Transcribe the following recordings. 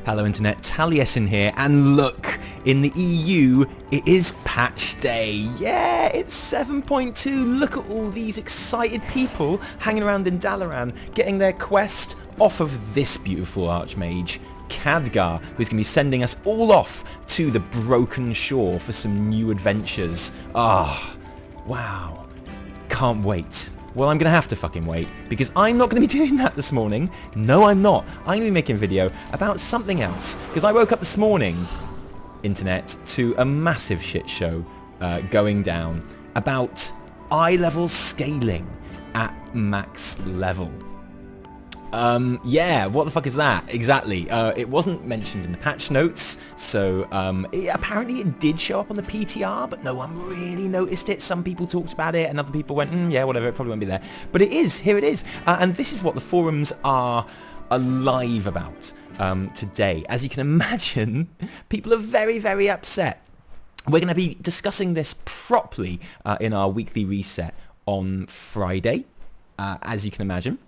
Hello Internet, Taliesin here, and look, in the EU, it is patch day. Yeah, it's 7.2. Look at all these excited people hanging around in Dalaran, getting their quest off of this beautiful archmage, Khadgar, who's going to be sending us all off to the Broken Shore for some new adventures. Ah, wow. Can't wait. Well, I'm going to have to fucking wait, because I'm not going to be doing that this morning. No, I'm not. I'm going to be making a video about something else, because I woke up this morning, Internet, to a massive shit show going down about ilevel scaling at max level. Yeah, what the fuck is that? Exactly. It wasn't mentioned in the patch notes, so apparently it did show up on the PTR, but no one really noticed it. Some people talked about it, and other people went, yeah, whatever, it probably won't be there. But it is, here it is. And this is what the forums are alive about today. As you can imagine, people are very, very upset. We're going to be discussing this properly in our weekly reset on Friday, as you can imagine.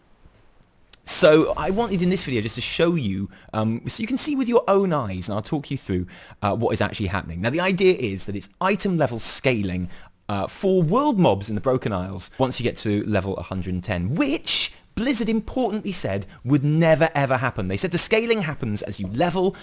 So I wanted in this video just to show you, so you can see with your own eyes, and I'll talk you through what is actually happening. Now the idea is that it's item level scaling for world mobs in the Broken Isles once you get to level 110, which Blizzard importantly said would never ever happen. They said the scaling happens as you level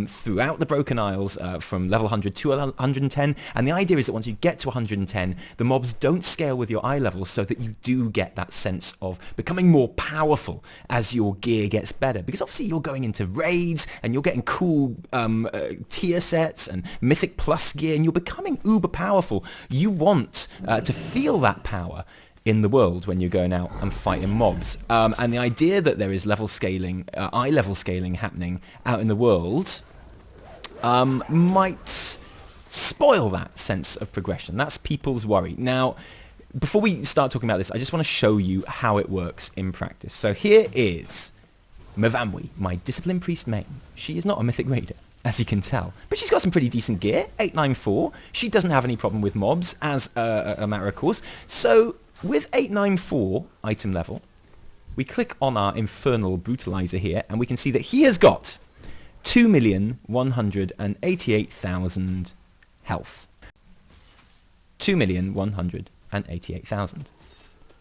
throughout the Broken Isles from level 100 to 110, and the idea is that once you get to 110, the mobs don't scale with your eye levels, so that you do get that sense of becoming more powerful as your gear gets better. Because obviously you're going into raids and you're getting cool tier sets and mythic plus gear, and you're becoming uber powerful. You want to feel that power in the world when you're going out and fighting mobs. And the idea that there is level scaling, eye level scaling happening out in the world might spoil that sense of progression. That's people's worry. Now, before we start talking about this, I just want to show you how it works in practice. So here is Mavamwi, my Discipline Priest main. She is not a Mythic Raider, as you can tell, but she's got some pretty decent gear, 894. She doesn't have any problem with mobs, as a matter of course. So with 894 item level, we click on our Infernal Brutalizer here, and we can see that he has got 2,188,000 health. 2,188,000.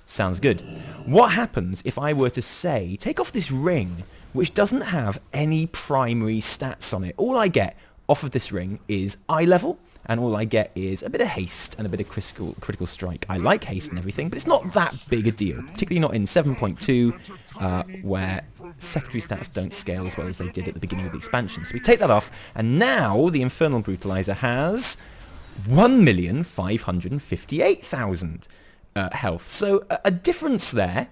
Sounds good. What happens if I were to say, take off this ring, which doesn't have any primary stats on it? All I get off of this ring is eye level, and all I get is a bit of haste and a bit of critical strike. I like haste and everything, but it's not that big a deal, particularly not in 7.2, where secondary stats don't scale as well as they did at the beginning of the expansion. So we take that off, and now the Infernal Brutalizer has 1,558,000 health. So a difference there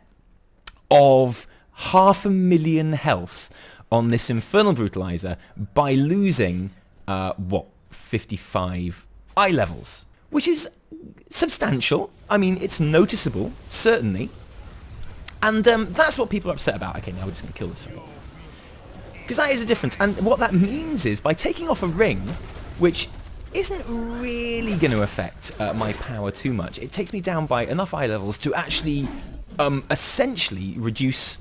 of 500,000 health on this Infernal Brutalizer by losing, 55 eye levels, which is substantial. I mean, it's noticeable, certainly. And that's what people are upset about. Okay, now we're just going to kill this thing. Because that is a difference. And what that means is, by taking off a ring, which isn't really going to affect my power too much, it takes me down by enough eye levels to actually essentially reduce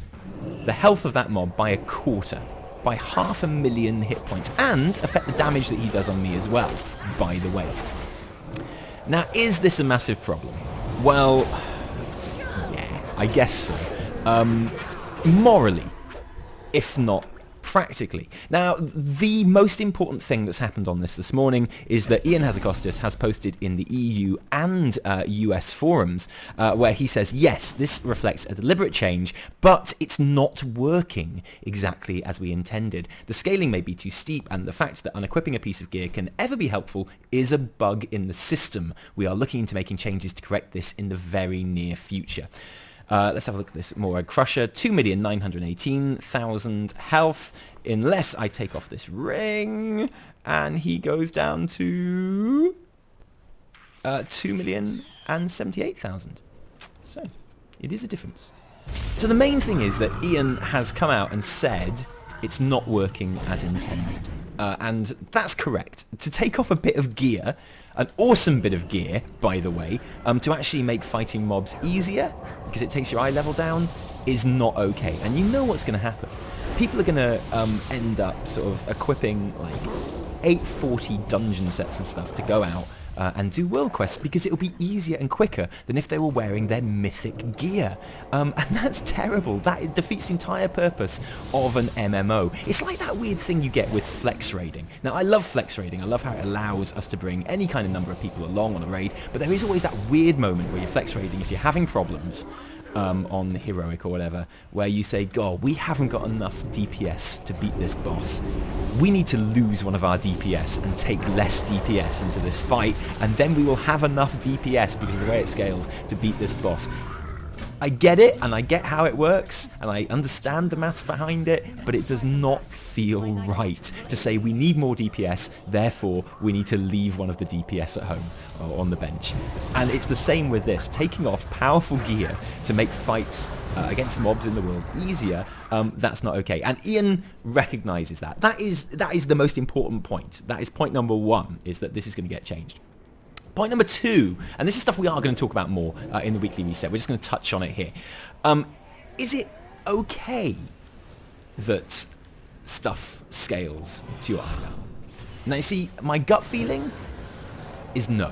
the health of that mob by a quarter. By 500,000 hit points, and affect the damage that he does on me as well, by the way. Now, is this a massive problem? Well, yeah, I guess so. Morally, if not practically. Now, the most important thing that's happened on this morning is that Ian Hazakostas has posted in the EU and US forums where he says, yes, this reflects a deliberate change, but it's not working exactly as we intended. The scaling may be too steep, and the fact that unequipping a piece of gear can ever be helpful is a bug in the system. We are looking into making changes to correct this in the very near future. Let's have a look at this more. Crusher, 2,918,000 health, unless I take off this ring, and he goes down to 2,078,000. So, it is a difference. So the main thing is that Ian has come out and said it's not working as intended. And that's correct. To take off a bit of gear, an awesome bit of gear, by the way, to actually make fighting mobs easier, because it takes your eye level down, is not okay. And you know what's going to happen. people are going to end up sort of equipping like 840 dungeon sets and stuff to go out and do world quests, because it'll be easier and quicker than if they were wearing their mythic gear. And that's terrible. That defeats the entire purpose of an MMO. It's like that weird thing you get with flex raiding. Now, I love flex raiding. I love how it allows us to bring any kind of number of people along on a raid, but there is always that weird moment where you're flex raiding if you're having problems on heroic or whatever, where you say, God, we haven't got enough DPS to beat this boss. We need to lose one of our DPS and take less DPS into this fight, and then we will have enough DPS, because of the way it scales, to beat this boss. I get it, and I get how it works, and I understand the maths behind it, but it does not feel right to say we need more DPS, therefore we need to leave one of the DPS at home or on the bench. And it's the same with this, taking off powerful gear to make fights against mobs in the world easier. That's not okay, and Ian recognises that. That is the most important point. That is point number one, is that this is going to get changed. Point number two, and this is stuff we are going to talk about more in the weekly reset. We're just going to touch on it here. Is it okay that stuff scales to your eye level? Now, you see, my gut feeling is no.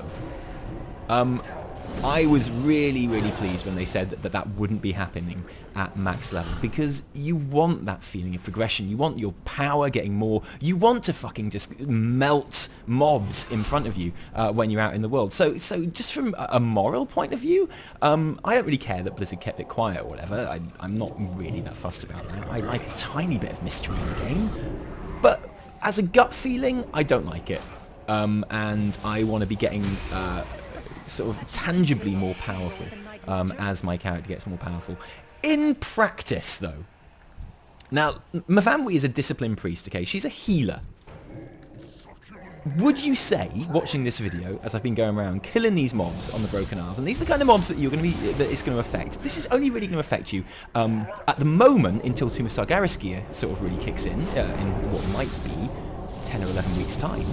I was really, really pleased when they said that wouldn't be happening at max level, because you want that feeling of progression. You want your power getting more. You want to fucking just melt mobs in front of you when you're out in the world. So just from a moral point of view, I don't really care that Blizzard kept it quiet or whatever. I'm not really that fussed about that. I like a tiny bit of mystery in the game, but as a gut feeling, I don't like it. And I want to be getting sort of tangibly more powerful as my character gets more powerful. In practice, though, now, Mavamwi is a disciplined priest, okay? She's a healer. Would you say, watching this video, as I've been going around killing these mobs on the Broken Isles, and these are the kind of mobs that it's going to affect. This is only really going to affect you at the moment until Tomb of Sargeras gear sort of really kicks in what might be 10 or 11 weeks' time.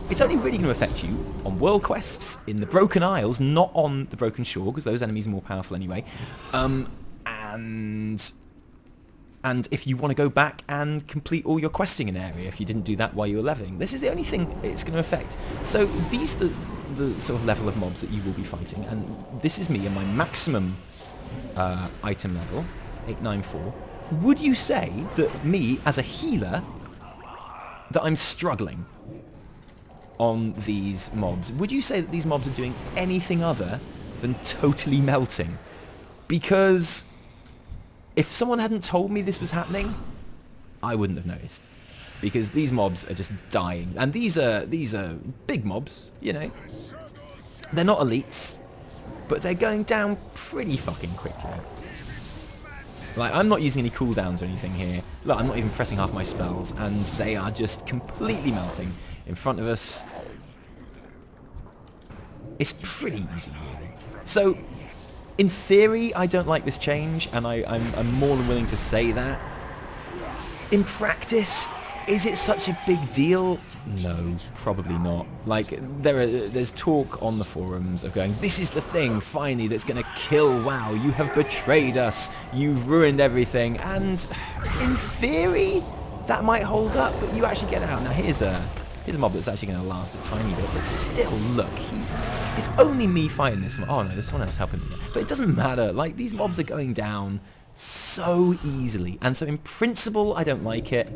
It's only really going to affect you on world quests, in the Broken Isles, not on the Broken Shore, because those enemies are more powerful anyway. And if you want to go back and complete all your questing in an area, if you didn't do that while you were leveling, this is the only thing it's going to affect. So these are the sort of level of mobs that you will be fighting, and this is me and my maximum item level, 894. Would you say that me, as a healer, that I'm struggling on these mobs? Would you say that these mobs are doing anything other than totally melting? Because if someone hadn't told me this was happening, I wouldn't have noticed. Because these mobs are just dying. And these are big mobs, you know. They're not elites, but they're going down pretty fucking quickly. Like, I'm not using any cooldowns or anything here. Look, I'm not even pressing half my spells, and they are just completely melting in front of us. It's pretty easy, really. So, in theory, I don't like this change, and I'm more than willing to say that. In practice, is it such a big deal? No, probably not. Like, there's talk on the forums of going, this is the thing, finally, that's going to kill WoW. You have betrayed us. You've ruined everything. And in theory, that might hold up, but you actually get out. Now, here's a mob that's actually going to last a tiny bit, but still, look, it's only me fighting this mob. Oh no, there's someone else helping me. But it doesn't matter. Like, these mobs are going down so easily. And so in principle, I don't like it.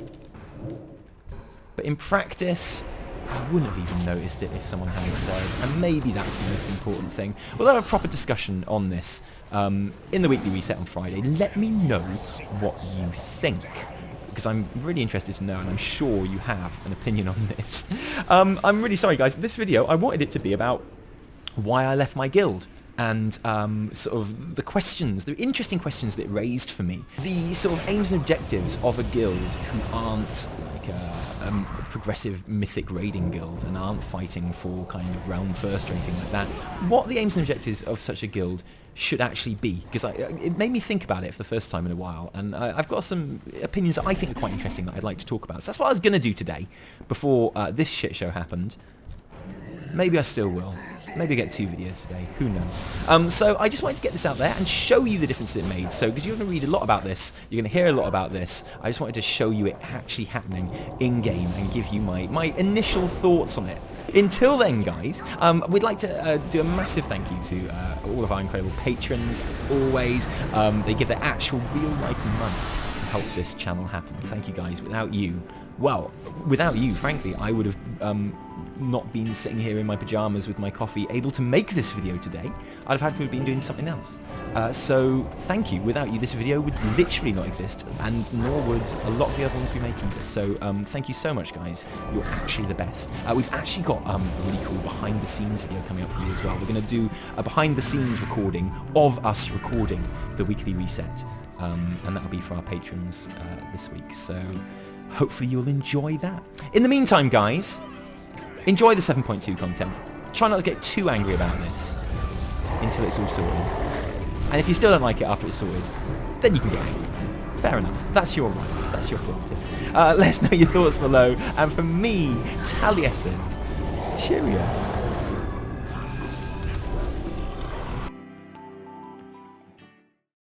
But in practice, I wouldn't have even noticed it if someone had said. And maybe that's the most important thing. We'll have a proper discussion on this in the weekly reset on Friday. Let me know what you think, because I'm really interested to know, and I'm sure you have an opinion on this. I'm really sorry, guys. This video, I wanted it to be about why I left my guild, and sort of the interesting questions that it raised for me. The sort of aims and objectives of a guild who aren't like a progressive mythic raiding guild and aren't fighting for kind of realm first or anything like that. What the aims and objectives of such a guild should actually be, because it made me think about it for the first time in a while, and I've got some opinions that I think are quite interesting that I'd like to talk about. So that's what I was going to do today before this shit show happened. Maybe I still will. Maybe I get 2 videos today. Who knows? So I just wanted to get this out there and show you the difference it made. So because you're going to read a lot about this, you're going to hear a lot about this, I just wanted to show you it actually happening in-game and give you my initial thoughts on it. Until then, guys, we'd like to do a massive thank you to all of our incredible patrons, as always. They give their actual real-life money to help this channel happen. Thank you, guys. Without you, well, without you, frankly, I would have not been sitting here in my pajamas with my coffee able to make this video today. I'd have had to have been doing something else. So thank you. Without you, this video would literally not exist, and nor would a lot of the other ones be making this. So thank you so much, guys. You're actually the best. We've actually got a really cool behind the scenes video coming up for you as well. We're going to do a behind the scenes recording of us recording the weekly reset, and that'll be for our patrons this week. So hopefully you'll enjoy that. In the meantime, guys, enjoy the 7.2 content. Try not to get too angry about this until it's all sorted. And if you still don't like it after it's sorted, then you can get angry about it. Fair enough. That's your right. That's your prerogative. Let us know your thoughts below. And from me, Taliesin, cheerio.